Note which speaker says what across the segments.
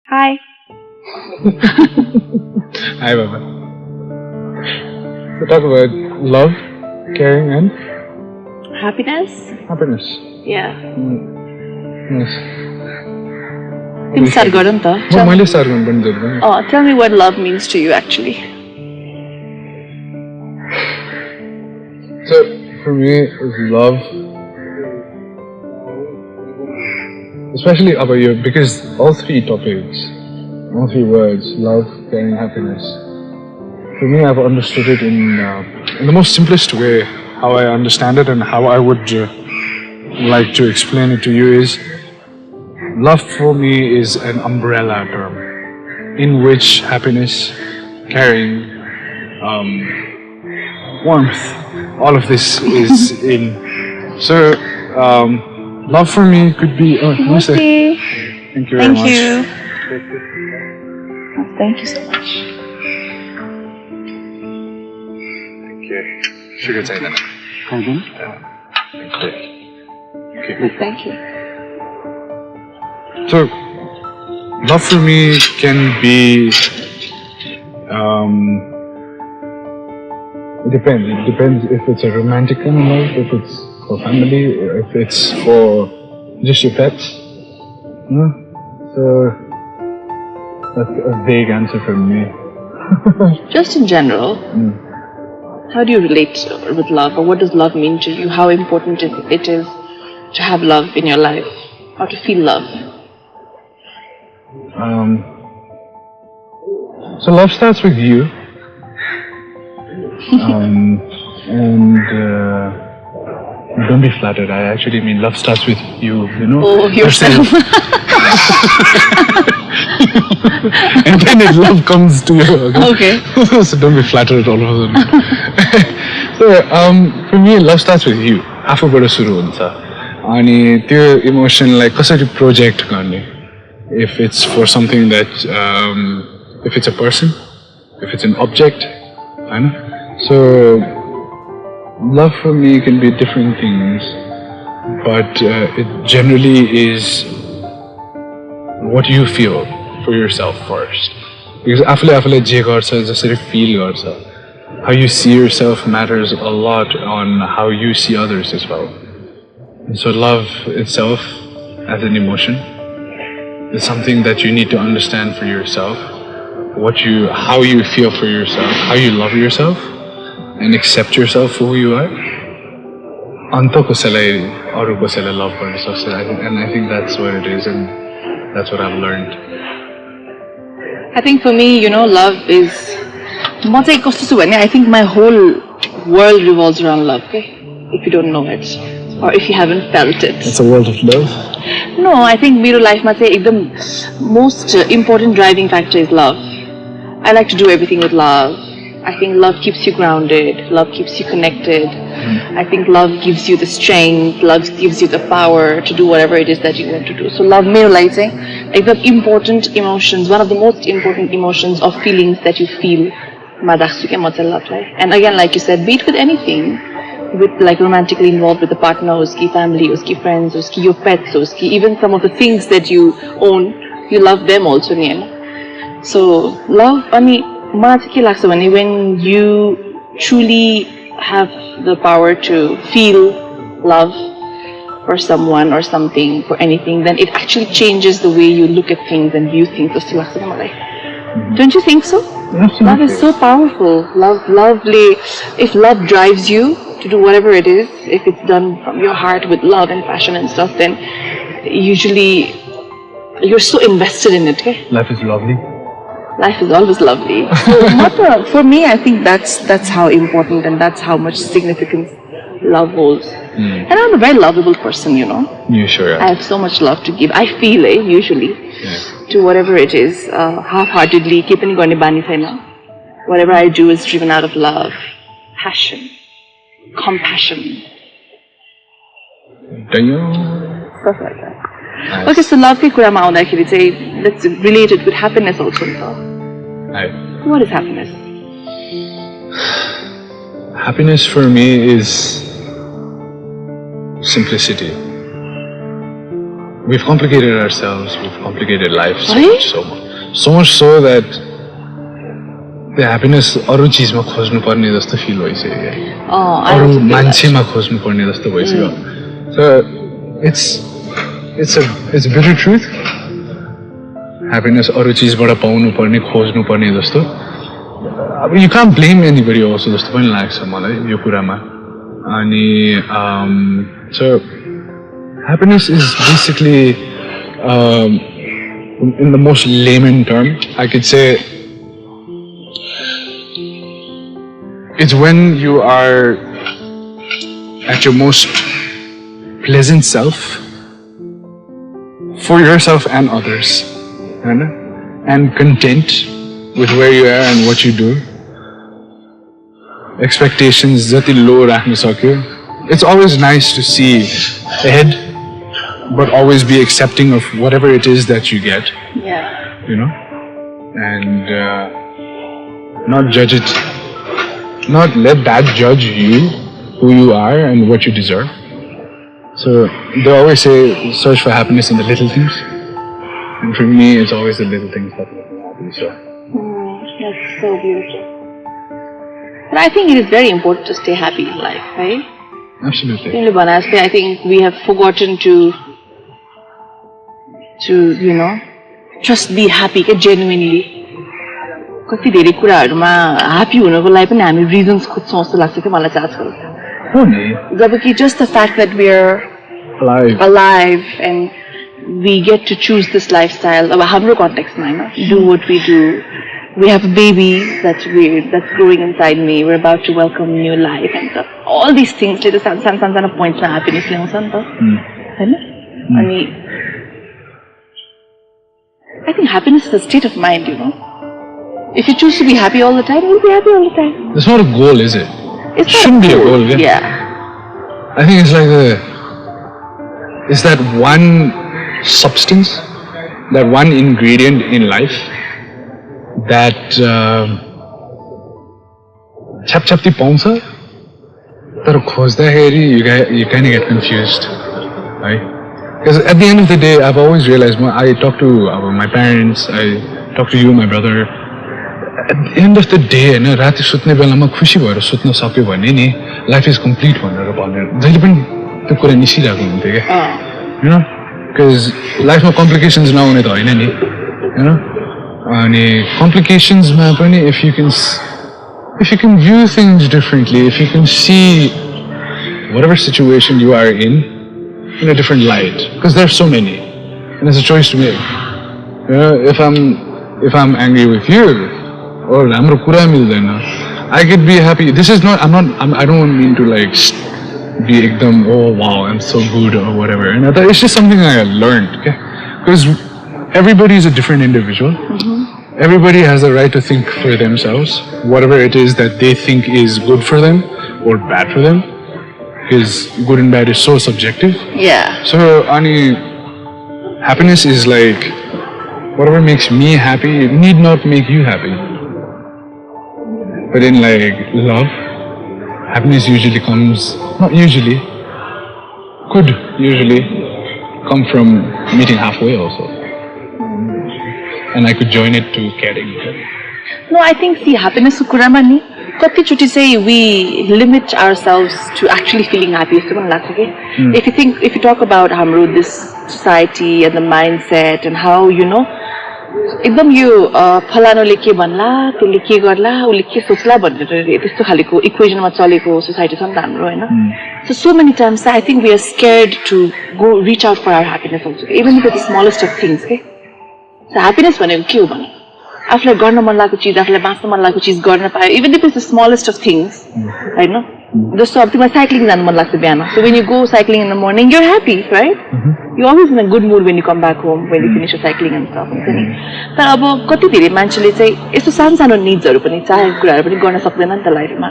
Speaker 1: Hi.
Speaker 2: Hi, Baba. So talk about love, caring, and
Speaker 1: Happiness?
Speaker 2: happiness.
Speaker 1: Yeah.
Speaker 2: Yes.
Speaker 1: Tiमी start गर नि त.
Speaker 2: मैले start गर्नुपर्ने जरुरी नि.
Speaker 1: Oh, tell me what love means to you actually.
Speaker 2: So for me, love, especially about you, because all three topics, all three words, love, caring, happiness. For me, I've understood it in the most simplest way. How I understand it and how I would like to explain it to you is, love for me is an umbrella term in which happiness, caring, warmth, all of this is in. So, love for me could be. Oh, namaste. Thank you very much.
Speaker 1: Thank you. Thank you so much.
Speaker 2: Thank you. Sugar चाहिए ना?
Speaker 1: Thank you.
Speaker 2: Okay.
Speaker 1: Thank you.
Speaker 2: So, love for me can be. It depends. It depends if it's a romantic kind of love, if it's for family, or if it's for just your pets. So, that's a vague answer from me.
Speaker 1: Just in general, how do you relate with love, or what does love mean to you? How important it is to have love in your life, or to feel love?
Speaker 2: So love starts with you, and don't be flattered. I actually mean love starts with you. You know,
Speaker 1: Oh, yourself.
Speaker 2: And then love comes to you.
Speaker 1: Okay.
Speaker 2: So don't be flattered all of a sudden. So for me, love starts with you. आफूबाट सुरु हुन्छ. अनि त्यो इमोसनलाई कसरी project गर्ने? If it's for something that, if it's a person, if it's an object, I know. So love for me can be different things, but it generally is what you feel for yourself first. Because आफूले जे गर्छ जसरी feel गर्छ, how you see yourself matters a lot on how you see others as well. And so love itself as an emotion is something that you need to understand for yourself, how you feel for yourself, how you love yourself, and accept yourself for who you are. Anta कसैलाई अरु कसैलाई love गर्न सक्छ, and I think that's what it is, and that's what I've learned.
Speaker 1: I think for me, love is. म चाहिँ कस्तो छु भने, I think my whole world revolves around love. Okay, if you don't know it, or if you haven't felt it.
Speaker 2: It's a world of love.
Speaker 1: No, I think मेरो लाइफमा चाहिँ एकदम most important driving factor is love. I like to do everything with love. I think love keeps you grounded. Love keeps you connected. I think love gives you the strength. Love gives you the power to do whatever it is that you want to do. So love मेरो लागि चाहिँ एकदम important emotions, one of the most important emotions or feelings that you feel. मा राख्छु क्या म चाहिँ लभलाई. And again, like you said, be it with anything, with like romantically involved with a partner, uski family, uski friends, uski your pets, uski even some of the things that you own, you love them also, ni Hahn. So love, अनि मलाई चाहिँ के लाग्छ भने, when you truly have the power to feel love for someone or something, for anything, then it actually changes the way you look at things and view things. जस्तो लाग्छ क्या मलाई. Don't you think so?
Speaker 2: Absolutely.
Speaker 1: Love is so powerful. Lovely. If love drives you to do whatever it is, if it's done from your heart with love and passion and stuff, then usually you're so invested in it. Okay?
Speaker 2: Life is lovely.
Speaker 1: Life is always lovely. So for me, I think that's how important and that's how much significance love holds. And I'm a very lovable person,
Speaker 2: You sure are.
Speaker 1: I have so much love to give. I feel usually.
Speaker 2: Yeah.
Speaker 1: To whatever it is, half-heartedly, keep on going bani chaina. Whatever I do is driven out of love, passion, compassion. Stuff like that.
Speaker 2: Nice.
Speaker 1: Okay, so love ki kura ma aunदाखेरि चाहिँ, let's relate it with happiness also.
Speaker 2: Hi.
Speaker 1: What is happiness?
Speaker 2: Happiness for me is simplicity. we've complicated ourselves, we've complicated life so much so that the happiness अरू चीजमा खोज्नु पर्ने जस्तो feel भइसक्यो अरू मान्छेमा खोज्नु पर्ने जस्तो भइसक्यो so it's a bitter truth happiness अरू चीजबाट पाउनु पर्ने खोज्नु पर्ने जस्तो अब you can't blame anybody also जस्तो पनि लाग्छ मलाई यो कुरामा अनि so happiness is basically in the most layman term I could say it's when you are at your most pleasant self for yourself and others and content with where you are and what you do expectations jati low rakhna sakyo it's always nice to see ahead but always be accepting of whatever it is that you get you know and not judge it not let that judge you who you are and what you deserve so they always say search for happiness in the little things and for me it's always the little things that make me happy so
Speaker 1: that's so beautiful but I think it is very important to stay happy in life right
Speaker 2: absolutely
Speaker 1: I think we have forgotten to you know just be happy genuinely कति धेरै कुराहरुमा happy हुनको लागि पनि हामी reasons खोज्छौं जस्तो लाग्छ के मलाई चाहिँ आजकल
Speaker 2: हो नि
Speaker 1: जबकि just the fact that we are alive and we get to choose this lifestyle अब हाम्रो कन्टेक्स्टमा हैन do what we do we have a baby that's growing inside me we're about to welcome new life and stuff all these things ले त सानो पोइन्ट्समा ह्यापीनेस ल्याउँछ नि त हैन अनि I think happiness is a state of mind you know if you choose to be happy all the time, you'll be happy all the time.
Speaker 2: It's not a goal, is it?
Speaker 1: It
Speaker 2: shouldn't be a goal,
Speaker 1: yeah.
Speaker 2: I think it's like it's that one substance, that one ingredient in life that chapti pauncha tara khojdaheri you kind of get confused, right? Because at the end of the day, I've always realized I talk to my parents, I talk to you, my brother. At the end of the day, हैन राति सुत्ने बेलामा खुशी भएर सुत्न सक्यो भने नि life is complete भनेर जहिले पनि त्यो कुरा निसिरहेको हुन्थ्यो के you know because लाइफमा कम्प्लिकेशन्स नहुने त हैन नि हैन अनि कम्प्लिकेशन्समा पनि if you can view things differently if you can see whatever situation you are in a different light because there are so many and it's a choice to make you know if I'm angry with you or hamro kura mildaina I could be happy this is not I don't mean to like be ekdam oh wow I'm so good or whatever and it's just something I learned okay because everybody is a different individual everybody has the right to think for themselves whatever it is that they think is good for them or bad for them because good and bad is so subjective so ani happiness is like whatever makes me happy it need not make you happy but in like love happiness usually comes not usually could usually come from meeting halfway also and I could join it to caring
Speaker 1: no I think see happiness kurama ni कति चोटी चाहिँ we limit ourselves to actually feeling happy जस्तो पनि लाग्छ के if you talk about हाम्रो this society and the mindset and how you know एकदम यो फलानोले के भन्ला त्यसले के गर्ला उले के सोच्ला भनेर त्यस्तो खालीको इक्वेशनमा चलेको सोसाइटी छ नि त हाम्रो हैन so many times I think we are scared to go reach out for our happiness also even if it's the smallest of things के so happiness भनेको के हो भने आफुलाई गर्न मन लागेको चीज आफुलाई बाँच्न मन लागेको चीज गर्न पायो even if it's the smallest of things हैन जस्तो अब तिमीलाई साइक्लिङ जानु मन लाग्छ बिहान so when you go cycling in the morning you're happy right you're always in a good mood when you come back home when you finish your cycling and stuff हुन्छ नि तर अब कति धेरै मान्छेले चाहिँ यस्तो सानो निड्सहरु पनि चाहेको कुराहरु पनि गर्न सक्दैन नि त लाइफमा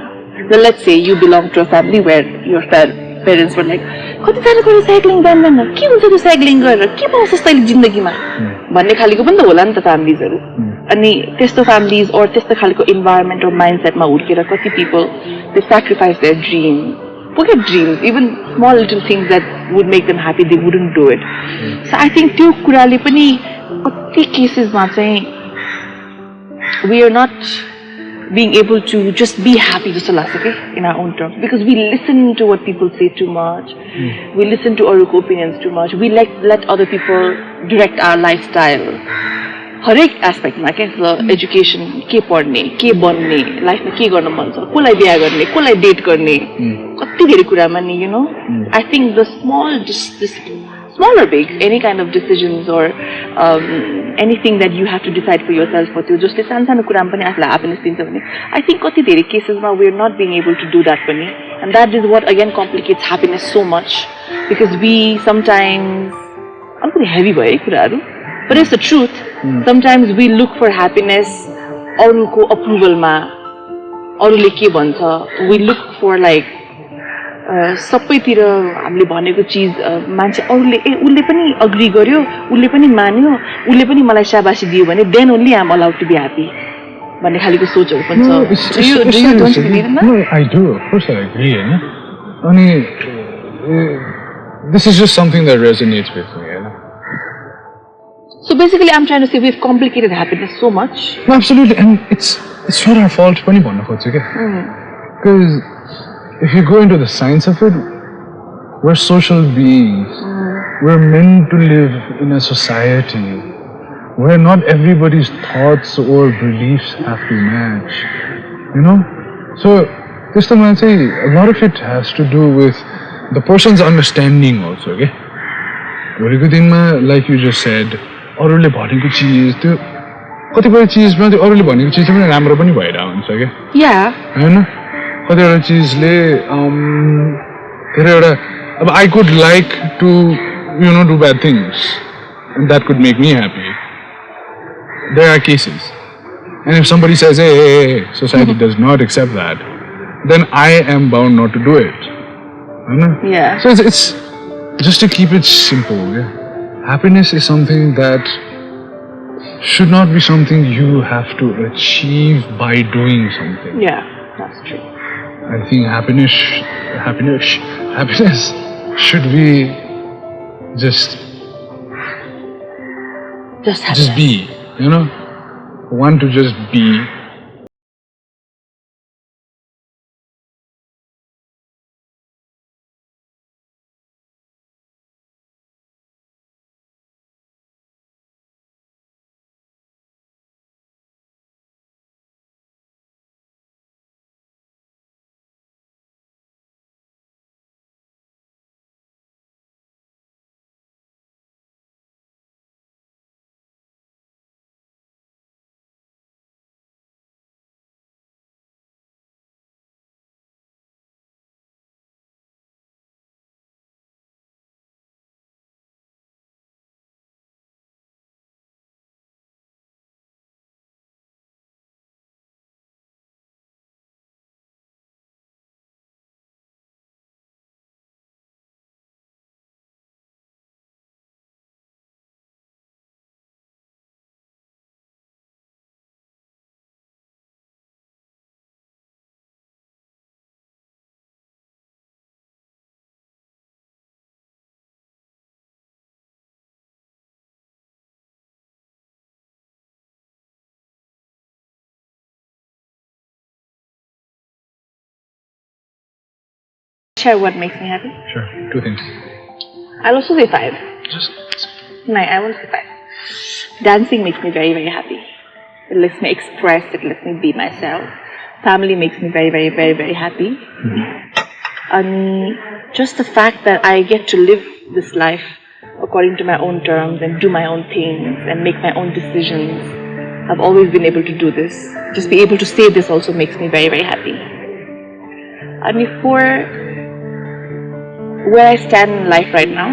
Speaker 1: let's say you belong to a family where your parents were like कति सानो साइक्लिङ जान्दैन के हुन्छ त्यो साइक्लिङ गरेर के पाउँछ तैले जिन्दगीमा भन्ने खालीको पनि त होला नि त फ्यामिलीजहरु अनि त्यस्तो फ्यामिलीज or त्यस्तो खालको इन्भाइरोन्मेन्ट or माइन्डसेटमा हुर्केर कति people they sacrifice their dream forget dreams, even small little things that would make them happy, they wouldn't do it. So I think त्यो कुराले पनि कति केसेसमा चाहिँ we are not being able to just be happy just in our own terms, because we listen to what people say too much, we listen to our opinions too much, we let other people direct our lifestyle. हरेक एस्पेक्टमा क्या education के पढ्ने के बन्ने लाइफमा के गर्न मन छ कसलाई बिहा गर्ने कसलाई डेट गर्ने कति धेरै कुरामा नि you know I think the small or big any kind of decisions or anything that you have to decide for yourself for त्यो जसले सानो कुरामा पनि आफूलाई ह्याप्पिनेस दिन्छ भने आई थिंक कति धेरै केसेसमा we are not being able to do that पनि, and that is what again complicates happiness so much, because we sometimes अलिकति हेभी भयो है कुराहरू. But it's the truth. Sometimes we look for happiness अरूको अप्रुभलमा, अरूले के भन्छ. We look for like सबैतिर हामीले भनेको चिज मान्छे अरूले उसले पनि अग्री गर्यो, उसले पनि मान्यो, उसले पनि मलाई शाबासी दियो भने then only I am allowed to be happy. भन्ने खालीको सोचहरू पनि छ. Do you don't believe in that?
Speaker 2: No, I do. Of course I agree. Ani this is just something that resonates with me.
Speaker 1: So basically, I'm trying to say we've complicated happiness so much.
Speaker 2: No, absolutely, and it's not our fault. Because if you go into the science of it, we're social beings. We're meant to live in a society where not everybody's thoughts or beliefs have to match. You know? So, this time I'll say a lot of it has to do with the person's understanding also. Okay? Like you just said, अरूले भनेको चिज त्यो कतिपय चिजमा त्यो अरूले भनेको चिज पनि राम्रो पनि भइरहेको हुन्छ क्या हैन. कतिवटा चिजले धेरैवटा अब I could like to you know do bad things and that could make me happy. There are cases and if somebody says a society does not accept that then I am bound not to do it हैन. So it's just to keep it simple. Happiness is something that should not be something you have to achieve by doing something.
Speaker 1: Yeah, that's true.
Speaker 2: I think happiness should be just be, you know, want to just be.
Speaker 1: Share what makes me happy?
Speaker 2: Sure, 2 things.
Speaker 1: I'll also say 5.
Speaker 2: Just
Speaker 1: No, I won't say 5. Dancing makes me very, very happy. It lets me express, it lets me be myself. Family makes me very, very, very, very happy. And just the fact that I get to live this life according to my own terms and do my own things and make my own decisions. I've always been able to do this. Just be able to say this also makes me very, very happy. And for where I stand in life right now,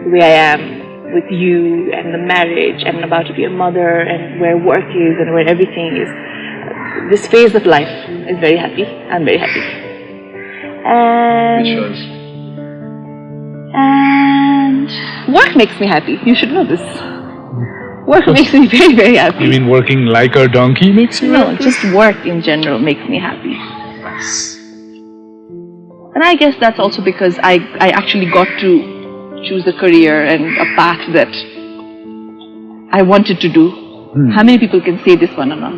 Speaker 1: the way I am with you and the marriage and about to be a mother and where work is and where everything is, this phase of life is very happy. I'm very happy. And work makes me happy. You should know this. Work makes me very, very happy.
Speaker 2: You mean working like a donkey makes you happy?
Speaker 1: No, just work in general makes me happy. And I guess that's also because I actually got to choose a career and a path that I wanted to do. How many people can say this one or not?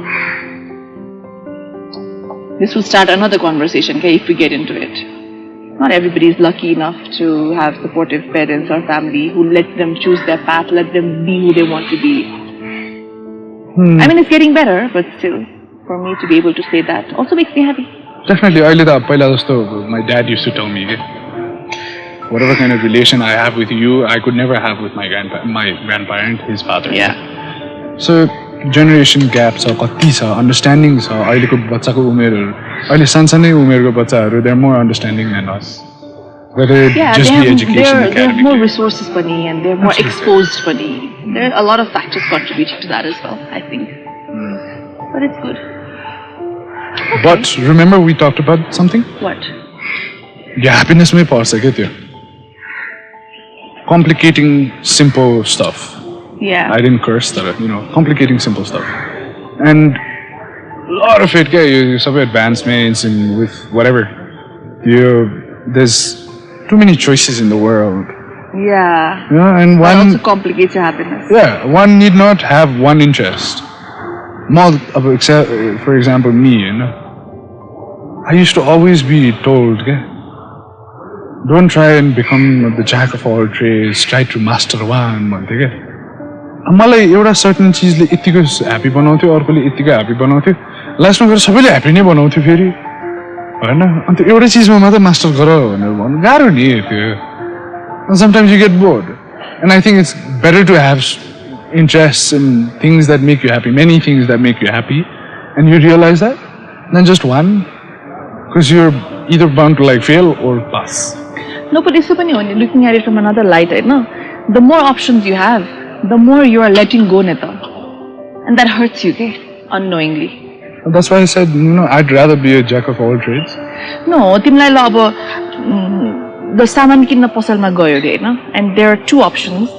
Speaker 1: This will start another conversation, okay, if we get into it. Not everybody is lucky enough to have supportive parents or family who let them choose their path, let them be who they want to be. I mean, it's getting better, but still, for me to be able to say that also makes me happy.
Speaker 2: Definitely. My dad used to tell me, whatever kind of relation I have with you, I could never have with my grandparent, his father.
Speaker 1: Yeah.
Speaker 2: So, generation gap छ, कति छ, understanding छ, अहिलेको बच्चाको उमेरहरू, अहिले सानसानै उमेरको बच्चाहरू, they're more understanding than us. Whether it just be education,
Speaker 1: they have more resources funny and they're more exposed funny. There are a lot of factors contributing to that as well, I think. But it's good. Okay.
Speaker 2: But remember we talked about something?
Speaker 1: What?
Speaker 2: Yeah, happiness may pause like complicating simple stuff.
Speaker 1: Yeah.
Speaker 2: I didn't curse that, complicating simple stuff. And a lot of it, you some advancements and with whatever. There's too many choices in the world.
Speaker 1: Yeah.
Speaker 2: Yeah, and
Speaker 1: that
Speaker 2: one
Speaker 1: also complicates your happiness.
Speaker 2: Yeah, one need not have one interest. For example, me, I used to always be told, don't try and become the jack of all trades, try to master one. मलाई एउटा certain चिजले यतिको happy बनाउँथ्यो, अर्कोले यतिको happy बनाउँथ्यो, लास्टमा गएर सबैले happy नै बनाउँथ्यो फेरि, हैन? अन्त एउटै चिजमा मात्र मास्टर गर भनेर भन्नु गाह्रो नि त्यो. Sometimes you get bored. And I think it's better to have interests in things that make you happy, many things that make you happy, and you realize that, than just one, because you're either bound to fail or pass.
Speaker 1: No, but looking at it from another light, the more options you have, the more you are letting go, Neta. And that hurts you, unknowingly.
Speaker 2: That's why I said, I'd rather be a jack of all trades.
Speaker 1: No, the saman kinna pasalma gayo Hahn, and there are two options.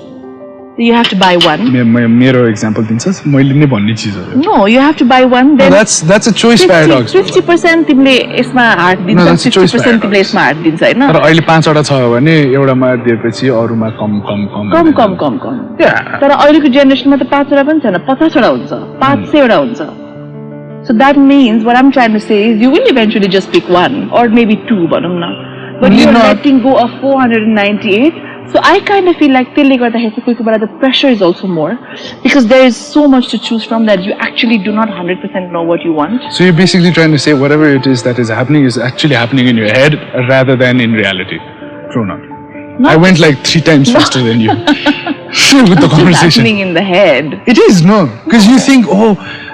Speaker 1: You have to buy one.
Speaker 2: मेरो example दिन्छस्, मैले नै भन्ने चिजहरु.
Speaker 1: No, you have to buy one. Then
Speaker 2: that's a choice paradox.
Speaker 1: 50% तिमीले यसमा heart दिन्छ, 50% तिमीले यसमा heart दिन्छ हैन. तर
Speaker 2: अहिले 5 वटा छ भने एउटामा दिएपछि अरुमा कम. Yeah.
Speaker 1: तर अहिलेको जेनेरेसनमा त 5 वटा पनि छैन, 50 वटा हुन्छ, 500 वटा हुन्छ. So that means what I'm trying to say is you will eventually just pick one or maybe two, भनौं न. But you're letting go of 498. So I kind of feel like the pressure is also more because there is so much to choose from that you actually do not 100% know what you want.
Speaker 2: So you're basically trying to say whatever it is that is happening is actually happening in your head rather than in reality. True or not? I went 3 times faster than you with the conversation.
Speaker 1: It's happening in the head.
Speaker 2: It is, no. Because you think,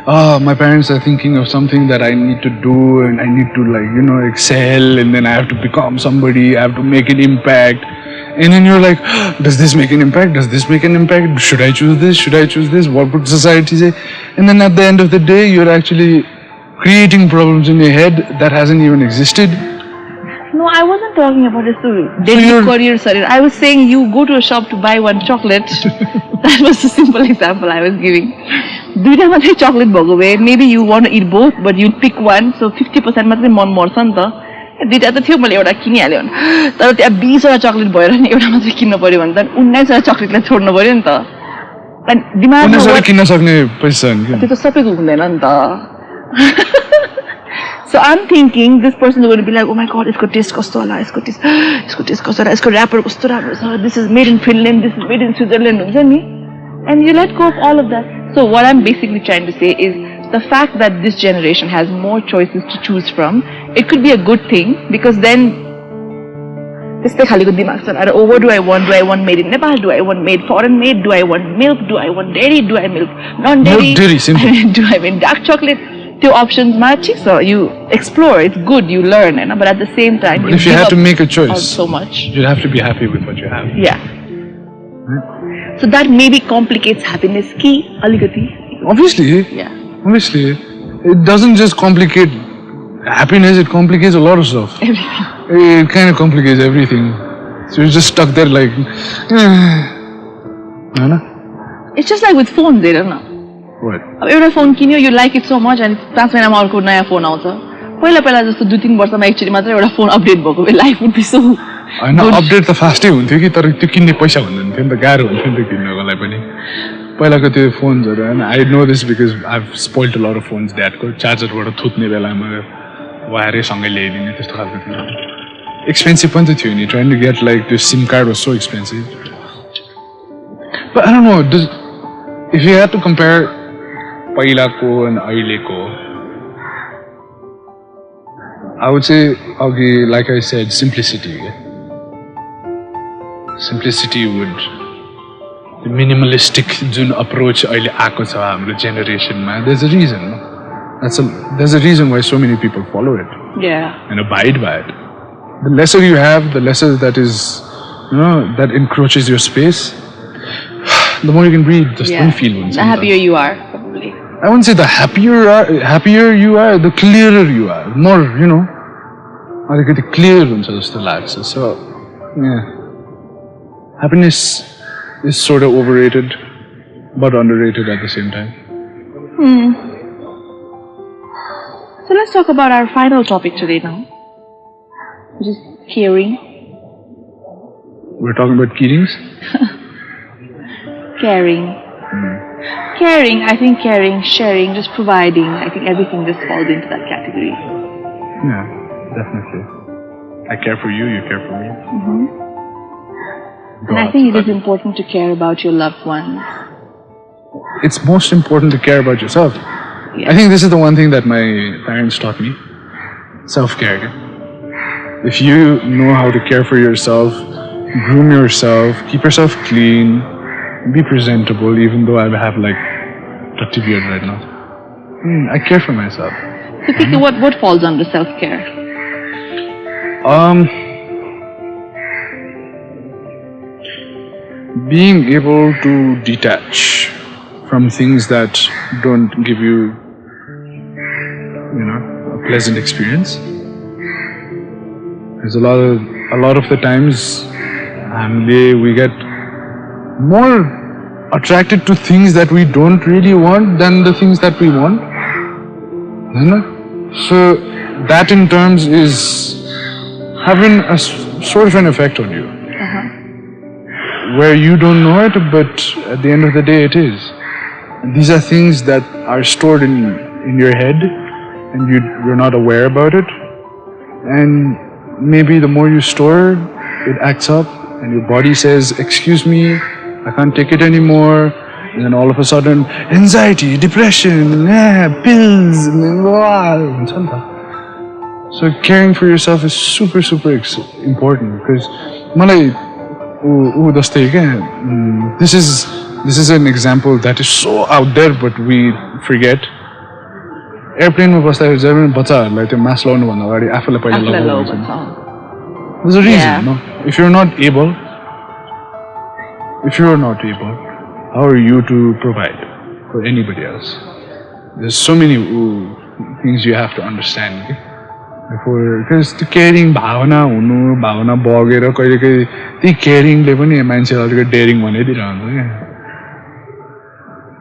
Speaker 2: my parents are thinking of something that I need to do and I need to excel and then I have to become somebody, I have to make an impact. And then you're like, does this make an impact? Does this make an impact? Should I choose this? Should I choose this? What would society say? And then at the end of the day, you're actually creating problems in your head that hasn't even existed.
Speaker 1: No, I wasn't talking about this daily career, sorry. I was saying you go to a shop to buy one chocolate. That was a simple example I was giving. दुईटा मात्रै chocolate भएको भए, maybe you want to eat both, but you pick one, so 50% मात्रै मन मर्छ नि त. दुईटा त थियो मैले एउटा किनिहाल्यो भने तर त्यहाँ 20 वटा चकलेट भएर नि एउटा मात्रै किन्न पर्यो भने त 19 वटा चकलेटलाई छोड्नु पर्यो नि त. अनि दिमागमा
Speaker 2: 19 वटा किन्न सक्ने पैसा नि
Speaker 1: त्यो त सबैको हुँदैन नि त. So I'm thinking this person is going to be like, oh my god, यसको टेस्ट कस्तो होला, यसको टेस्ट कस्तो होला, यसको र्यापर कस्तो राम्रो छ, this is made in Finland, this is made in Switzerland हुन्छ नि. And you let go of all of that. So what I'm basically trying to say is the fact that this generation has more choices to choose from, it could be a good thing because then त्यस्तै खालीको दिमाग चलाएर what do I want made in Nepal, do I want made foreign made, do I want milk, do I want dairy, do I milk non-dairy, do I want dark chocolate. Two options matching, so you explore, it's good, you learn, but at the same time
Speaker 2: but if you have to make a choice
Speaker 1: so much,
Speaker 2: you'd have to be happy with what you have.
Speaker 1: Yeah. So that maybe complicates happiness ki aligati.
Speaker 2: Obviously.
Speaker 1: Yeah.
Speaker 2: Obviously. It doesn't just complicate happiness, it complicates a lot of stuff.
Speaker 1: Everything.
Speaker 2: It kind of complicates everything. So you're just stuck there like
Speaker 1: It's just like with phones, I don't know.
Speaker 2: What?
Speaker 1: Every phone kinyo, you like it so much and 5 महिनामा अर्को नयाँ phone आउँछ. पहिला जस्तो 2-3 वर्षमा actually मात्र एउटा phone update भएको भए लाइफ वुड बी सो
Speaker 2: हैन अपडेट त फास्टै हुन्थ्यो कि तर त्यो किन्ने पैसा हुँदैन थियो नि त गाह्रो हुन्थ्यो नि त किन्नकोलाई पनि पहिलाको त्यो फोन्सहरु हैन I know this because I have spoiled a lot of phones ड्याडको चार्जरबाट थुत्ने बेलामा वायरै सँगै ल्याइदिने त्यस्तो खालको थियो एक्सपेन्सिभ पनि त थियो नि ट्राइङ टु गेट लाइक त्यो SIM card was so expensive but I don't know if you had to compare पहिलाको अनि अहिलेको I would say, like I said, simplicity. Simplicity would, the minimalistic approach aile aako cha hamro generation ma. There's a reason. There's a reason why so many people follow it.
Speaker 1: Yeah.
Speaker 2: And abide by it. The lesser you have, the lesser that is, that encroaches your space. The more you can breathe, just don't feel one.
Speaker 1: The happier you are, probably.
Speaker 2: I wouldn't say the happier you are, the clearer you are. More, अलिकति clear हुन्छ जस्तो लाग्छ. So, yeah. Happiness is sort of overrated, but underrated at the same time.
Speaker 1: So let's talk about our final topic today now, which is caring.
Speaker 2: We're talking about Keatings?
Speaker 1: Caring. Caring, I think caring, sharing, just providing, I think everything just falls into that category.
Speaker 2: Yeah, definitely. I care for you, you care for me.
Speaker 1: And I think it is important to care about your loved ones.
Speaker 2: It's most important to care about yourself.
Speaker 1: Yeah.
Speaker 2: I think this is the one thing that my parents taught me. Self-care. If you know how to care for yourself, groom yourself, keep yourself clean, be presentable, even though I have like dirty beard right now. I care for myself.
Speaker 1: So think what falls under self-care?
Speaker 2: Being able to detach from things that don't give you, a pleasant experience. There's a lot of the times we get more attracted to things that we don't really want than the things that we want. So that in terms is having a sort of an effect on you. Where you don't know it, but at the end of the day it is. And these are things that are stored in your head and you're not aware about it. And maybe the more you store, it acts up and your body says, excuse me, I can't take it anymore. And then all of a sudden, anxiety, depression, pills, so caring for yourself is super, super important because this is an example that is so out there but we forget. Airplane ma basta jab bachahरुलाई त्यो mask लाउनु भन्दा अगाडि आफूलाई पहिला लगाउनु पर्छ. There's a reason, no? If you're not able, how are you to provide for anybody else? There's so many things you have to understand before, because the caring bhavana बगेर कहिलेकाहीँ ती caringले पनि मान्छेलाई अलिकति daring बनाइदिरहन्छ के.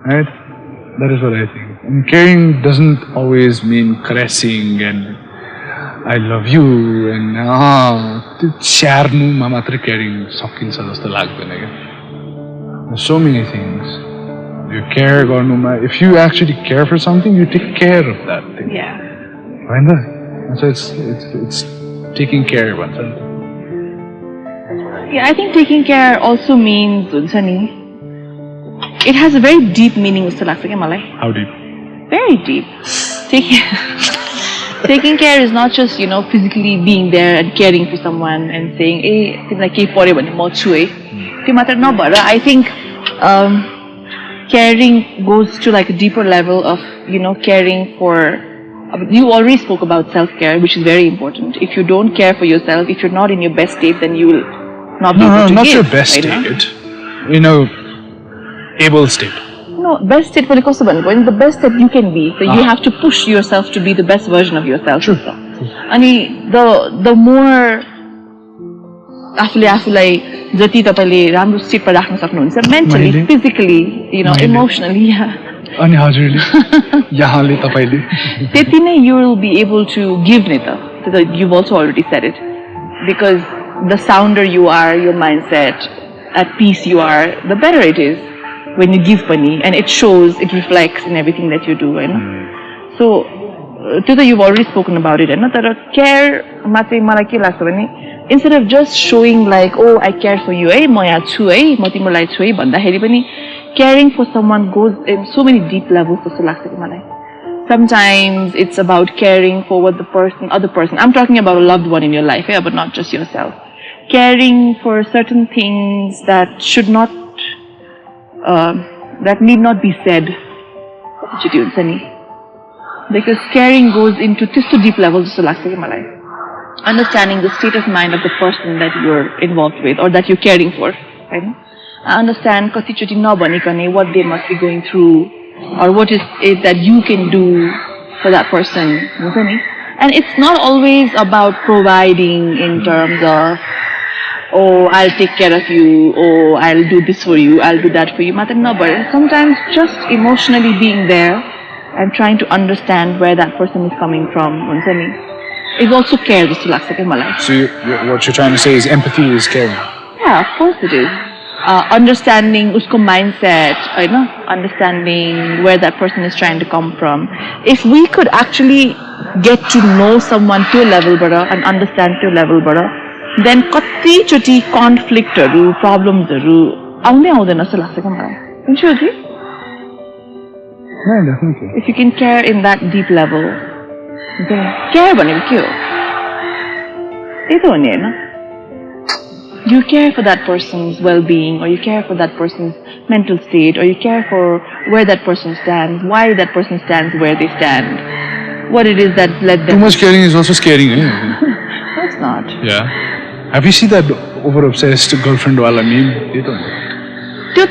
Speaker 2: Right? That is what I think. And caring doesn't always mean caressing and I love you and त्यो स्याहार्नुमा मात्र caring सकिन्छ जस्तो लाग्दैन के. There's so many things. You care गर्नुमा, if you actually care for something, you take care of that thing.
Speaker 1: Yeah.
Speaker 2: Right? So it's taking care of it.
Speaker 1: Yeah, I think taking care also means, it has a very deep meaning.
Speaker 2: How deep?
Speaker 1: Very deep. Taking care is not just, physically being there and caring for someone and saying, I think caring goes to like a deeper level of, caring for. You already spoke about self-care, which is very important. If you don't care for yourself, if you're not in your best state, then you will not be able to
Speaker 2: not
Speaker 1: give,
Speaker 2: your best state. Able state.
Speaker 1: No, best state for the customer. The best that you can be. So you have to push yourself to be the best version of yourself.
Speaker 2: True.
Speaker 1: And the more आफूलाई जति तपाईले राम्रो स्टेटमा राख्न सक्नुहुन्छ mentally, physically, emotionally,
Speaker 2: अनि हजुरले यहाँले तपाईले
Speaker 1: त्यति नै you will be able to give ni ta. You've also already said it. Because the sounder you are, your mindset, at peace you are, the better it is when you give pani, and it shows, it reflects in everything that you do, you know. So you've already spoken about it, and तर care मा चाहिँ मलाई के लाग्छ भने instead of just showing like, oh, I care for you, म यहाँ छु है, म तिमीलाई छु है भन्दाखेरि पनि caring for someone goes in so many deep levels जस्तो लाग्छ कि मलाई. Sometimes it's about caring for what the other person, I'm talking about a loved one in your life, yeah, but not just yourself. Caring for certain things that should not, that need not be said. Because caring goes into त्यस्तो deep levels जस्तो लाग्छ कि मलाई. Understanding the state of mind of the person that you're involved with or that you're caring for, right? I understand कतिचोटि नभनिकन what they must be going through or what is it that you can do for that person, and it's not always about providing in terms of, oh, I'll take care of you, oh, I'll do this for you, I'll do that for you. But sometimes just emotionally being there and trying to understand where that person is coming from is also care. So
Speaker 2: what you're trying to say is empathy is caring.
Speaker 1: Yeah, of course it is. Understanding usko mindset, you know, understanding where that person is trying to come from. If we could actually get to know someone to a level better and understand to a level better, then कति चोटी conflictहरु, problemsहरु आउँदै आउँदैन जस्तो लाग्छ के मलाई. Don't you agree?
Speaker 2: Yeah, definitely.
Speaker 1: If you can care in that deep level, then care भनेको के हो? त्यही त हो नि हैन? You care for that person's well-being, or you care for that person's mental state, or you care for where that person stands, why that person stands where they stand, what it is that led them.
Speaker 2: Too much caring is also scaring, eh?
Speaker 1: No, it's not.
Speaker 2: Yeah. Have you seen that over-obsessed girlfriend wala meme?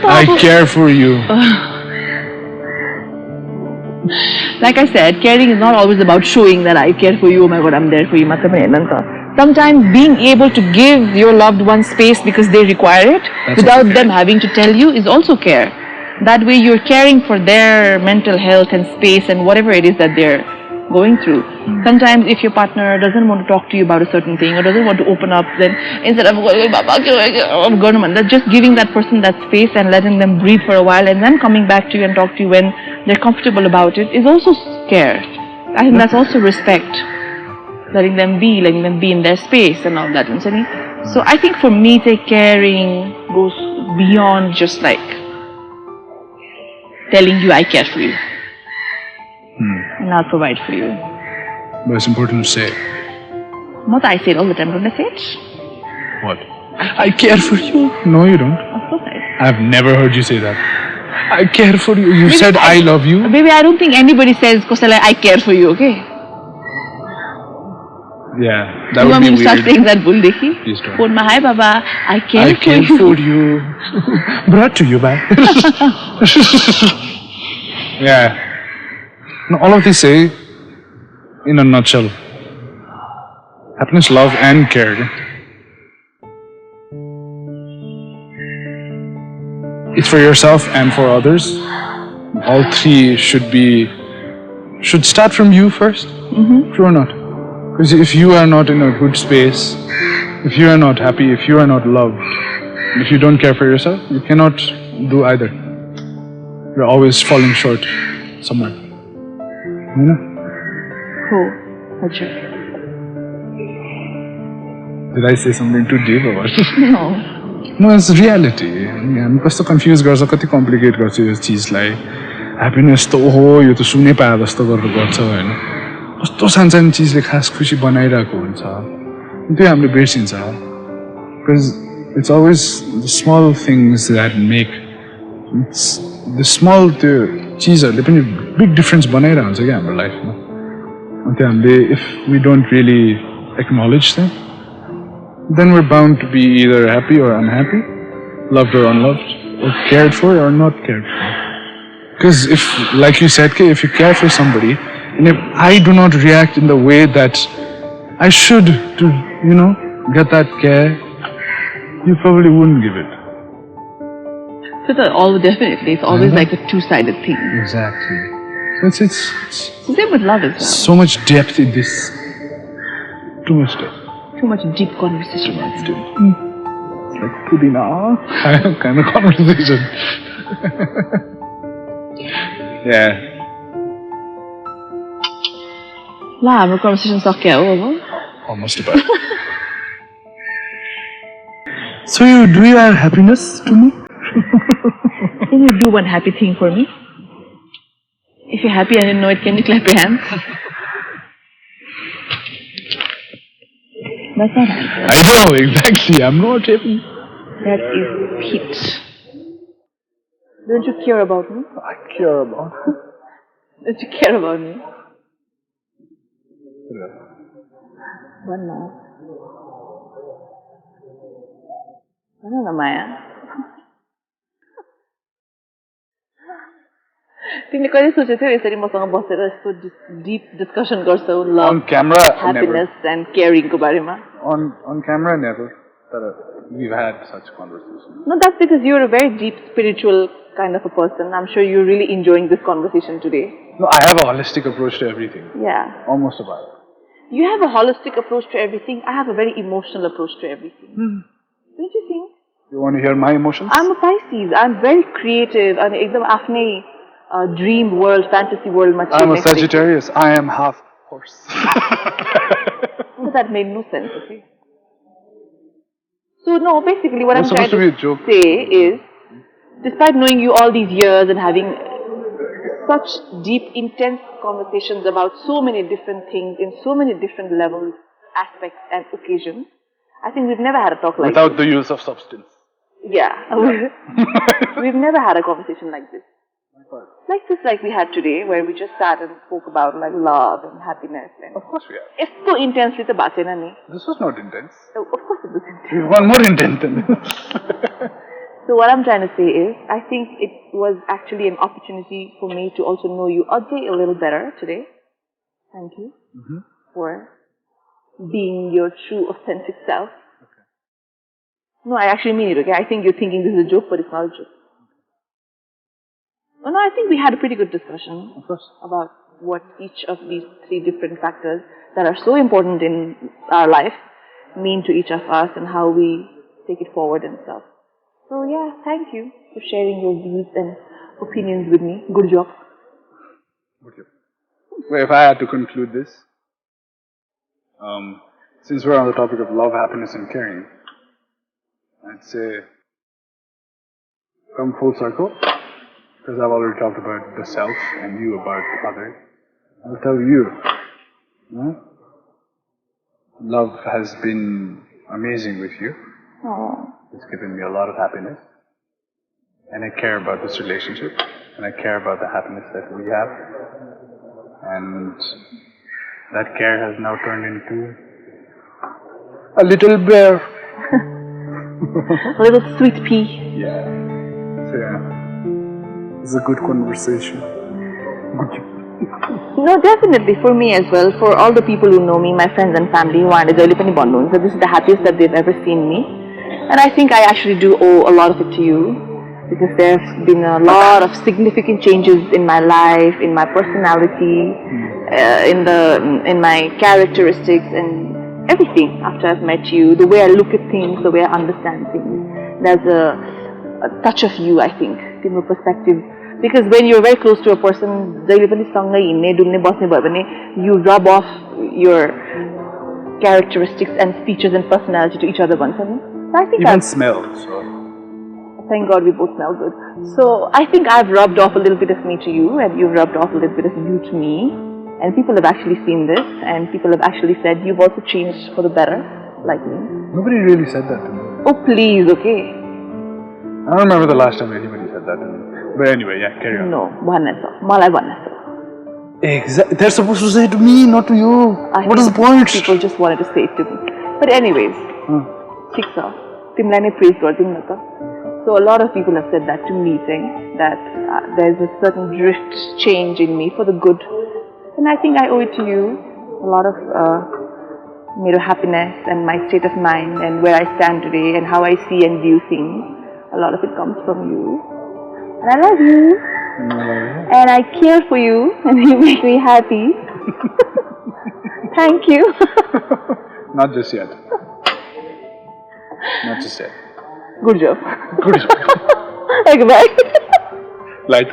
Speaker 2: I care for you.
Speaker 1: Like I said, caring is not always about showing that I care for you, oh my god, I'm there for you. Sometimes being able to give your loved one space because they require it, without them having to tell you, is also care. That way you're caring for their mental health and space and whatever it is that they're going through. Sometimes if your partner doesn't want to talk to you about a certain thing or doesn't want to open up, then instead of just giving that person that space and letting them breathe for a while and then coming back to you and talk to you when they're comfortable about it is also care. I think that's also respect. Letting them be in their space and all that. So I think for me, caring goes beyond just like telling you I care for you. And I'll provide for you.
Speaker 2: But it's important to say.
Speaker 1: Not I say it all the time, don't I say it?
Speaker 2: What? I care for you. No, you don't.
Speaker 1: Of course I do.
Speaker 2: I've never heard you say that. I care for you. You said I love you.
Speaker 1: Baby, I don't think anybody says Kosala, I care for you, okay?
Speaker 2: Yeah, that
Speaker 1: you
Speaker 2: would
Speaker 1: want
Speaker 2: be
Speaker 1: me to start
Speaker 2: weird.
Speaker 1: saying that buldeki?
Speaker 2: Please don't.
Speaker 1: Phone ma, hi Baba, I care for you.
Speaker 2: I care for you. Brought to you by. Yeah. Now, all of these say, in a nutshell, happiness, love, and care. It's for yourself and for others. All three should start from you first. True or not? Because if you are not in a good space, if you are not happy, if you are not loved, if you don't care for yourself, you cannot do either. You're always falling short somewhere. You know?
Speaker 1: Cool. Ajay.
Speaker 2: Did I say something too deep or what?
Speaker 1: No.
Speaker 2: No, it's reality. I'm just confused. I'm very complicated about this thing. Like happiness, to oh, you to सुने पाए जस्तो गर्नु पर्छ हैन. कस्तो सानसानो चीजले खास खुशी बनाइरहेको हुन्छ. त्यो हामीले बिर्सिन्छ. Because it's always the small things that make the small चीजहरुले पनि big difference बनाइरहेको हुन्छ के हाम्रो लाइफमा. अनि त्यो हामीले if we don't really acknowledge them, then we're bound to be either happy or unhappy, loved or unloved, or cared for or not cared for. Because if, like you said, if you care for somebody, and if I do not react in the way that I should to, get that care, you probably wouldn't give it.
Speaker 1: So definitely, it's always like a two-sided thing.
Speaker 2: Exactly. It's
Speaker 1: Same with love as well.
Speaker 2: so much depth in this. Too much depth.
Speaker 1: Too much deep conversation.
Speaker 2: It's like Pudina kind of conversation. Yeah.
Speaker 1: La, हाम्रो conversation सक्यो हो
Speaker 2: Almost about. So do you have happiness to me?
Speaker 1: Can you do one happy thing for me? If you're happy and you know it, can you clap your hands? That's not happy.
Speaker 2: I know, exactly. I'm not happy.
Speaker 1: That is Pete. Don't you care about me?
Speaker 2: I care about you.
Speaker 1: Don't you care about me? One now. Ano Maya? तिमीले कहिले सोचेथ्यौ यसरी मसँग बसेर यस्तो deep discussion गर्छौ love,
Speaker 2: On camera,
Speaker 1: happiness
Speaker 2: never.
Speaker 1: and caring को बारेमा?
Speaker 2: On camera, never. But we've had such conversations.
Speaker 1: No, that's because you're a very deep spiritual kind of a person. I'm sure you're really enjoying this conversation today.
Speaker 2: No, I have a holistic approach to everything.
Speaker 1: Yeah.
Speaker 2: Almost about it.
Speaker 1: You have a holistic approach to everything. I have a very emotional approach to everything. Don't you think?
Speaker 2: You want to hear my emotions?
Speaker 1: I'm a Pisces. I'm very creative. I'm एकदम आफ्नै dream world, fantasy world मा
Speaker 2: I'm a Sagittarius. I am half horse.
Speaker 1: So that made no sense, okay? So no, basically what I'm trying to say is, despite knowing you all these years and having such deep, intense conversations about so many different things in so many different levels, aspects and occasions, I think we've never had a talk like this.
Speaker 2: Without the use of substance.
Speaker 1: Yeah. We've never had a conversation like this. Like this, like we had today, where we just sat and spoke about like love and happiness. And
Speaker 2: of course we have.
Speaker 1: It's so intensely to baat hai na ni.
Speaker 2: This was not intense.
Speaker 1: So, of course it was intense.
Speaker 2: We've gone more intense than this.
Speaker 1: So what I'm trying to say is, I think it was actually an opportunity for me to also know you a little better today. Thank you for being your true, authentic self.
Speaker 2: Okay.
Speaker 1: No, I actually mean it, okay? I think you're thinking this is a joke, but it's not a joke. Oh, no, I think we had a pretty good discussion about what each of these three different factors that are so important in our life mean to each of us and how we take it forward and stuff. So yeah, thank you for sharing your views and opinions with me. Good job.
Speaker 2: Okay. Well, if I had to conclude this, since we're on the topic of love, happiness and caring, I'd say come full circle, because I've already talked about the self and you about others. I'll tell you, love has been amazing with you.
Speaker 1: Aww.
Speaker 2: It's given me a lot of happiness. And I care about this relationship. And I care about the happiness that we have. And that care has now turned into a little bear.
Speaker 1: A little sweet pea.
Speaker 2: Yeah. So yeah. It's a good conversation. Good.
Speaker 1: No, definitely for me as well. For all the people who know me, my friends and family, so this is the happiest that they've ever seen me. And I think I actually do owe a lot of it to you, because there's been a lot of significant changes in my life, in my personality, in my characteristics and everything after I've met you. The way I look at things, the way I understand things. There's a touch of you, I think, in your perspective. Because when you're very close to a person, you rub off your characteristics and features and personality to each other once. I think
Speaker 2: even smell. So.
Speaker 1: Thank God we both smell good. So I think I've rubbed off a little bit of me to you, and you've rubbed off a little bit of you to me. And people have actually seen this, and people have actually said you've also changed for the better, like me.
Speaker 2: Nobody really said that to me.
Speaker 1: Oh please, okay.
Speaker 2: I don't remember the last time anybody said that to me. But anyway, yeah, carry on.
Speaker 1: No, malai bhannecha.
Speaker 2: Exactly. They're supposed to say it to me, not to you. What is the point?
Speaker 1: People just wanted to say it to me. But anyways, timlai nai praise gardium na ta. So a lot of people have said that to me, saying that there's a certain drift change in me for the good. And I think I owe it to you. A lot of मेरो happiness and my state of mind and where I stand today and how I see and view things. A lot of it comes from you. And I love you. And I care for you. And you make me happy. Thank you.
Speaker 2: Not just yet. Not just yet.
Speaker 1: Good job.
Speaker 2: Good job.
Speaker 1: Okay, bye.
Speaker 2: Light.